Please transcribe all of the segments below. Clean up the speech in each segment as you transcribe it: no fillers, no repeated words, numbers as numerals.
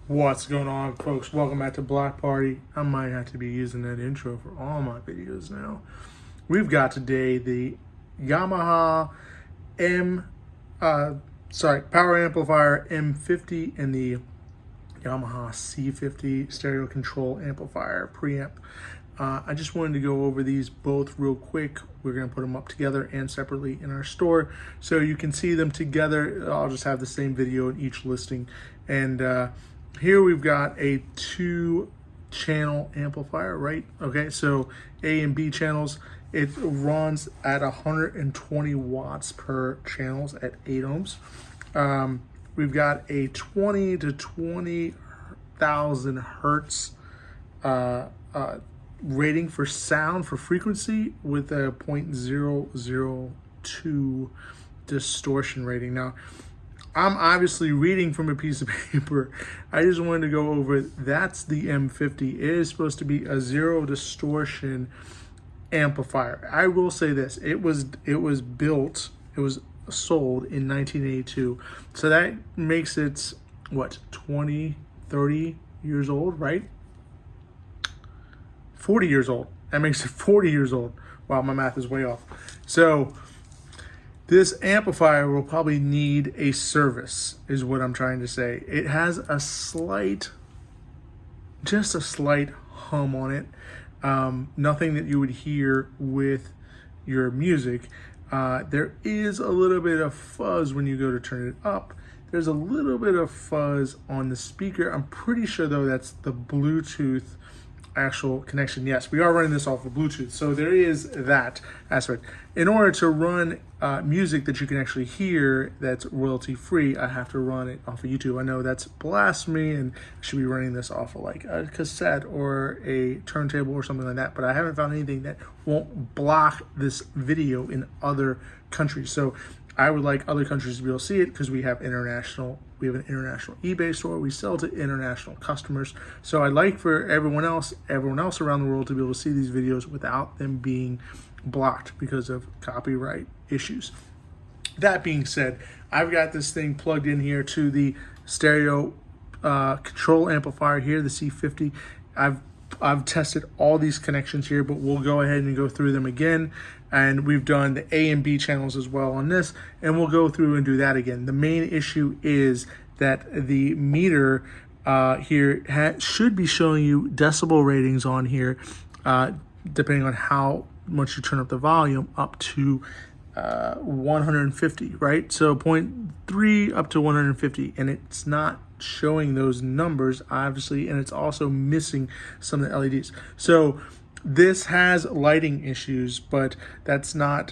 What's going on, folks? Welcome back to Block Party. I might have to be using that intro for all my videos now. We've got today the Yamaha Power Amplifier M-50 and the Yamaha C-50 stereo control amplifier preamp. I just wanted to go over these both real quick. We're going to put them up together and separately in our store so you can see them together. I'll just have the same video in each listing. And here we've got a 2-channel amplifier, right? Okay, so A and B channels. It runs at 120 watts per channels at 8 ohms. We've got a 20 to 20,000 hertz rating for sound, for frequency, with a 0.002 distortion rating. Now, I'm obviously reading from a piece of paper. I just wanted to go over it. That's the M-50. It is supposed to be a zero distortion amplifier. I will say this, it was sold in 1982. So that makes it, what, 20, 30 years old, right? 40 years old. That makes it 40 years old. Wow, my math is way off. So this amplifier will probably need a service, is what I'm trying to say. It has a slight, just a slight hum on it. Nothing that you would hear with your music. There is a little bit of fuzz when you go to turn it up. There's a little bit of fuzz on the speaker. I'm pretty sure though that's the Bluetooth actual connection. Yes, we are running this off of Bluetooth, so there is that aspect. In order to run music that you can actually hear that's royalty free, I have to run it off of YouTube. I know that's blasphemy and I should be running this off of like a cassette or a turntable or something like that, but I haven't found anything that won't block this video in other countries. So I would like other countries to be able to see it because we have an international eBay store. We sell to international customers. So I'd like for everyone else around the world to be able to see these videos without them being blocked because of copyright issues. That being said, I've got this thing plugged in here to the stereo control amplifier here, the C-50. I've tested all these connections here, but we'll go ahead and go through them again. And we've done the A and B channels as well on this, and we'll go through and do that again. The main issue is that the meter here should be showing you decibel ratings on here, depending on how much you turn up the volume, up to 150, right? So 0.3 up to 150, and it's not showing those numbers, obviously, and it's also missing some of the LEDs. So this has lighting issues, but that's not,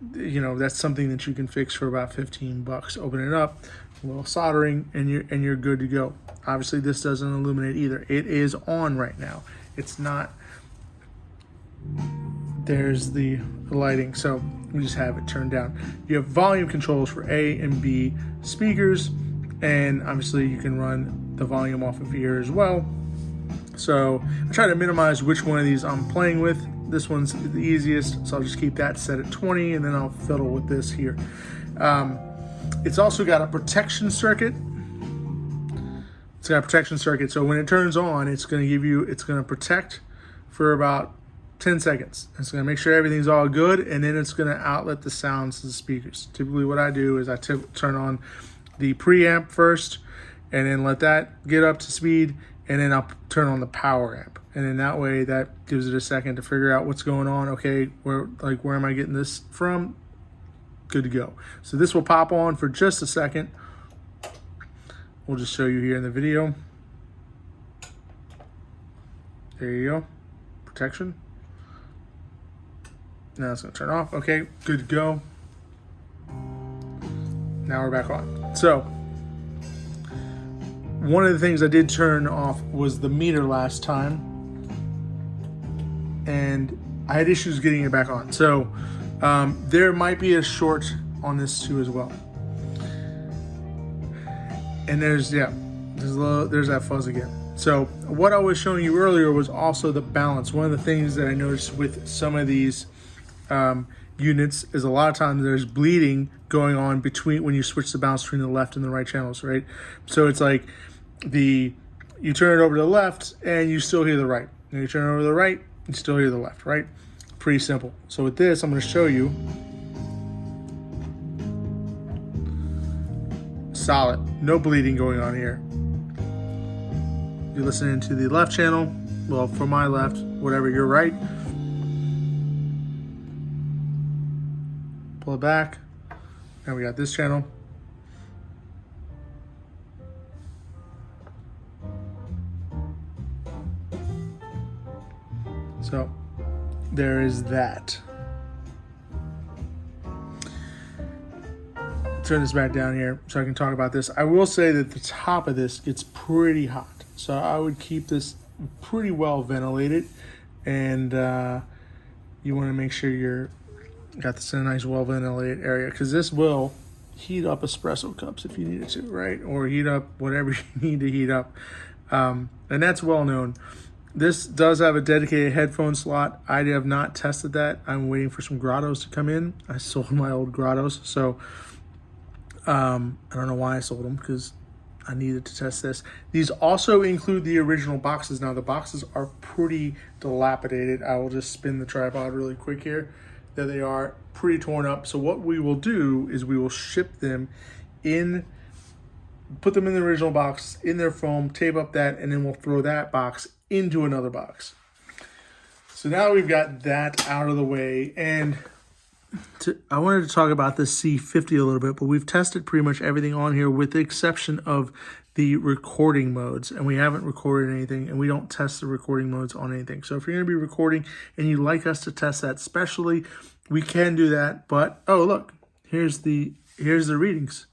that's something that you can fix for about 15 bucks. Open it up, a little soldering, and you're good to go. Obviously, this doesn't illuminate either. It is on right now. It's not. There's the lighting, so we just have it turned down. You have volume controls for A and B speakers, and obviously you can run the volume off of here as well. So I try to minimize which one of these I'm playing with. This one's the easiest, so I'll just keep that set at 20, and then I'll fiddle with this here. It's also got a protection circuit. It's got a protection circuit, so when it turns on, it's going to protect for about 10 seconds. It's going to make sure everything's all good, and then it's going to outlet the sounds to the speakers. Typically what I do is I turn on the preamp first, and then let that get up to speed, and then I'll turn on the power amp. And then that way, that gives it a second to figure out what's going on. Okay, where am I getting this from? Good to go. So this will pop on for just a second. We'll just show you here in the video. There you go, protection. Now it's gonna turn off. Okay, good to go. Now we're back on. So one of the things I did turn off was the meter last time, and I had issues getting it back on. So there might be a short on this too as well. And there's that fuzz again. So what I was showing you earlier was also the balance. One of the things that I noticed with some of these units is a lot of times there's bleeding going on between when you switch the balance between the left and the right channels, right? So it's like the you turn it over to the left and you still hear the right. And you turn it over to the right, you still hear the left, right? Pretty simple. So with this, I'm going to show you. Solid, no bleeding going on here. You're listening to the left channel. Well, for my left, whatever your right. Pull it back. And we got this channel. So there is that. Turn this back down here so I can talk about this. I will say that the top of this gets pretty hot. So I would keep this pretty well ventilated, and you want to make sure you're got this in a nice well ventilated area, because this will heat up espresso cups if you needed to, right? Or heat up whatever you need to heat up. And that's well known. This does have a dedicated headphone slot. I have not tested that. I'm waiting for some grottos to come in. I sold my old grottos, so I don't know why I sold them, because I needed to test this. These also include the original boxes. Now the boxes are pretty dilapidated. I will just spin the tripod really quick here. There they are, pretty torn up. So what we will do is we will ship them in, put them in the original box, in their foam, tape up that, and then we'll throw that box into another box. So now we've got that out of the way, and I wanted to talk about this C-50 a little bit, but we've tested pretty much everything on here with the exception of the recording modes, and we haven't recorded anything, and we don't test the recording modes on anything. So if you're going to be recording and you'd like us to test that specially, we can do that. But oh look, here's the readings.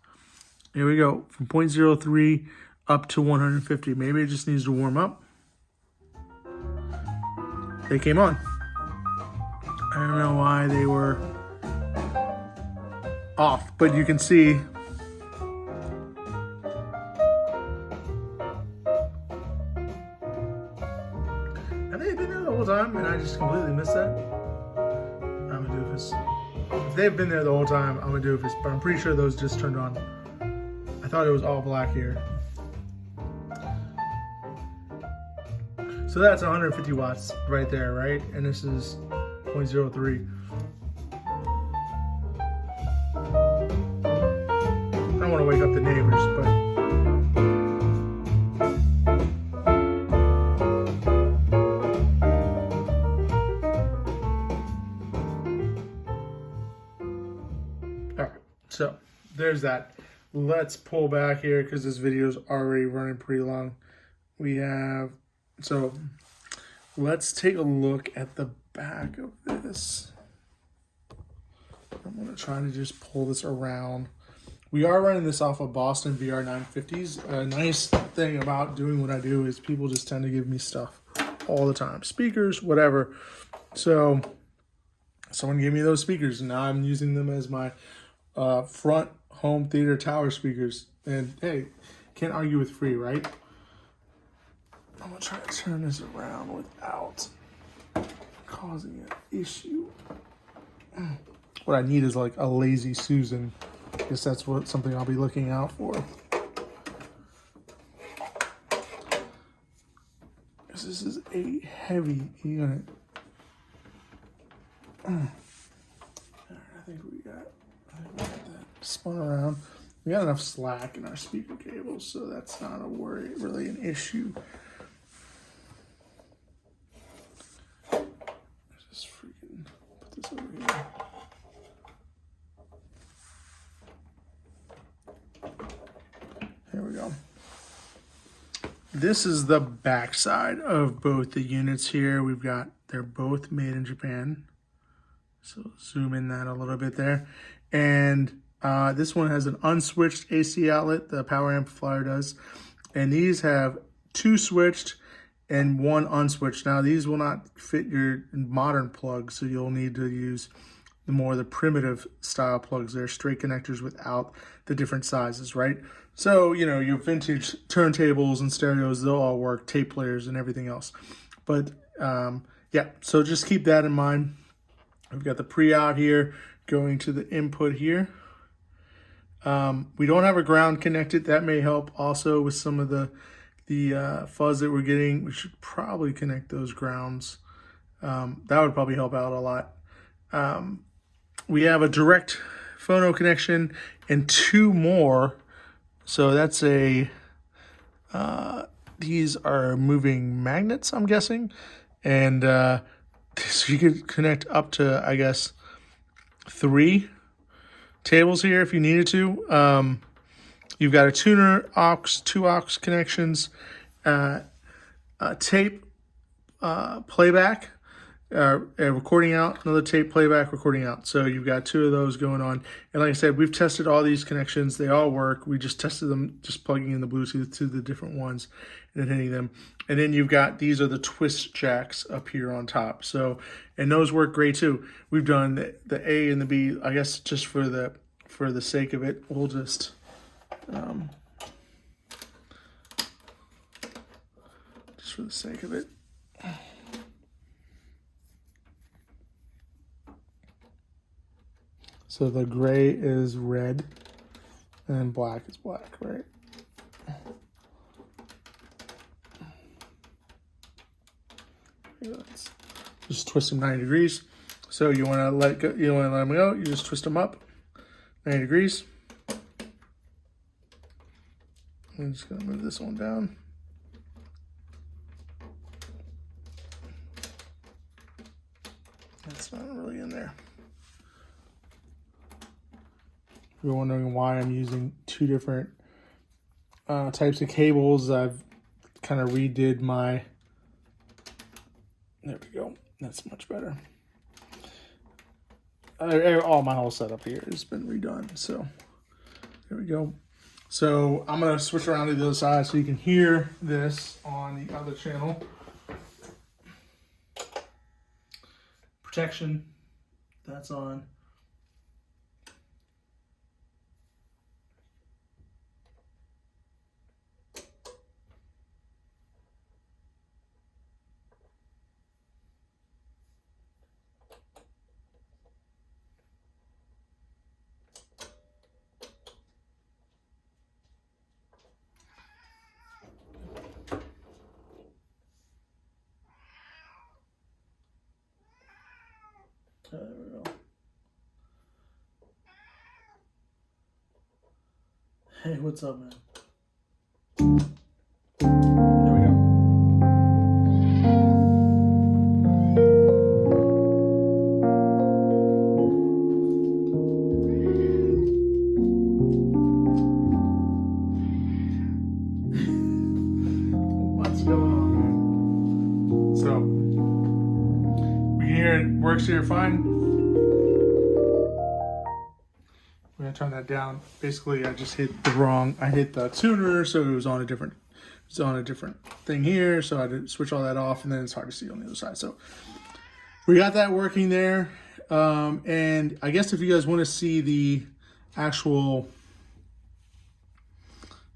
Here we go, from 0.03 up to 150. Maybe it just needs to warm up. They came on. I don't know why they were off, but you can see have they been there the whole time and I just completely missed that? I'm a doofus. If they've been there the whole time, I'm a doofus, but I'm pretty sure those just turned on. I thought it was all black here. So that's 150 watts right there, right? And this is 0.03. I don't want to wake up the neighbors, but all right, so there's that. Let's pull back here because this video is already running pretty long. We have, so let's take a look at the back of this. I'm going to try to just pull this around. We are running this off of Boston VR 950s. A nice thing about doing what I do is people just tend to give me stuff all the time. Speakers, whatever. So someone gave me those speakers, and now I'm using them as my front home theater tower speakers. And hey, can't argue with free, right? I'm going to try to turn this around without causing an issue. What I need is like a lazy Susan. I guess that's something I'll be looking out for. Because this is a heavy unit. I think we got that spun around. We got enough slack in our speaker cables, so that's not a worry, really an issue. Just freaking put this over here. Here we go. This is the back side of both the units here. We've got, they're both made in Japan. So zoom in that a little bit there. And this one has an unswitched AC outlet, the power amplifier does. And these have 2 switched and 1 unswitched. Now these will not fit your modern plugs, so you'll need to use the primitive style plugs. They're straight connectors without the different sizes, right? So, you know, your vintage turntables and stereos, they'll all work, tape players and everything else. But yeah, so just keep that in mind. We've got the pre-out here going to the input here. We don't have a ground connected. That may help also with some of the the fuzz that we're getting. We should probably connect those grounds. That would probably help out a lot. We have a direct phono connection and 2 more. So that's a, these are moving magnets, I'm guessing. And so you could connect up to, I guess, 3 tables here if you needed to. You've got a tuner aux, 2 aux connections, a tape playback, a recording out, another tape playback, recording out. So you've got 2 of those going on. And like I said, we've tested all these connections. They all work. We just tested them, just plugging in the Bluetooth to the different ones and then hitting them. And then you've got, these are the twist jacks up here on top. So, and those work great too. We've done the A and the B, I guess just for the sake of it, we'll just, just for the sake of it. So the gray is red and black is black, right? Let's just twist them 90 degrees. So you want to let go, you want to let them go, you just twist them up 90 degrees. I'm just going to move this one down. That's not really in there. If you're wondering why I'm using 2 different types of cables, I've kind of redid my, there we go, that's much better. All my whole setup here has been redone, so there we go. So I'm going to switch around to the other side so you can hear this on the other channel. Protection, that's on. There we go. Hey, what's up, man? There we go. What's going on, man? So, we can hear it works here fine. We're gonna turn that down. Basically, I just hit the wrong, I hit the tuner, so it was on a different thing here. So I had to switch all that off, and then it's hard to see on the other side. So we got that working there. And I guess if you guys want to see the actual,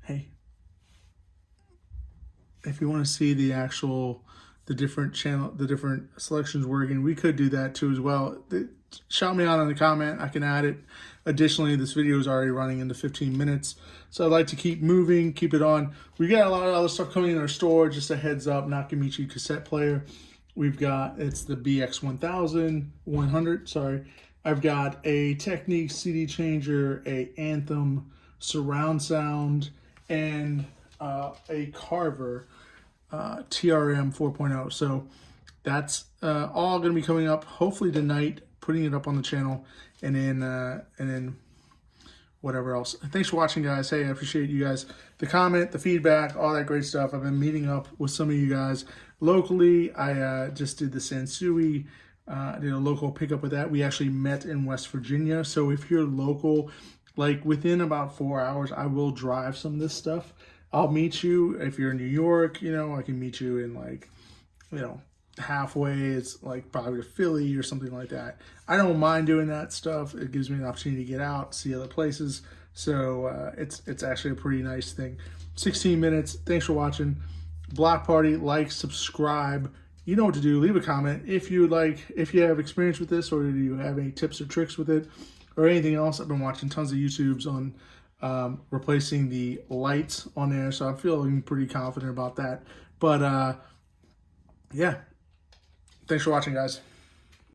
hey, if you want to see the actual, the different selections working, we could do that too as well. Shout me out in the comment, I can add it. Additionally, this video is already running into 15 minutes, so I'd like to keep moving, keep it on. We got a lot of other stuff coming in our store, just a heads up, Nakamichi cassette player. We've got, it's the BX100, sorry. I've got a Technique CD changer, a Anthem surround sound, and a Carver TRM 4.0. So that's all going to be coming up hopefully tonight, putting it up on the channel, and then whatever else. Thanks for watching, guys. Hey, I appreciate you guys, the comment, the feedback, all that great stuff. I've been meeting up with some of you guys locally. I just did the Sansui, did a local pickup with that. We actually met in West Virginia. So if you're local, like within about 4 hours, I will drive some of this stuff. I'll meet you. If you're in New York, you know, I can meet you in like, you know, halfway. It's like probably to Philly or something like that. I don't mind doing that stuff. It gives me an opportunity to get out, see other places. So it's actually a pretty nice thing. 16 minutes. Thanks for watching. Block Party, like, subscribe. You know what to do. Leave a comment if you like, if you have experience with this, or do you have any tips or tricks with it, or anything else. I've been watching tons of YouTubes on replacing the lights on there. So I'm feeling pretty confident about that. But yeah, thanks for watching, guys.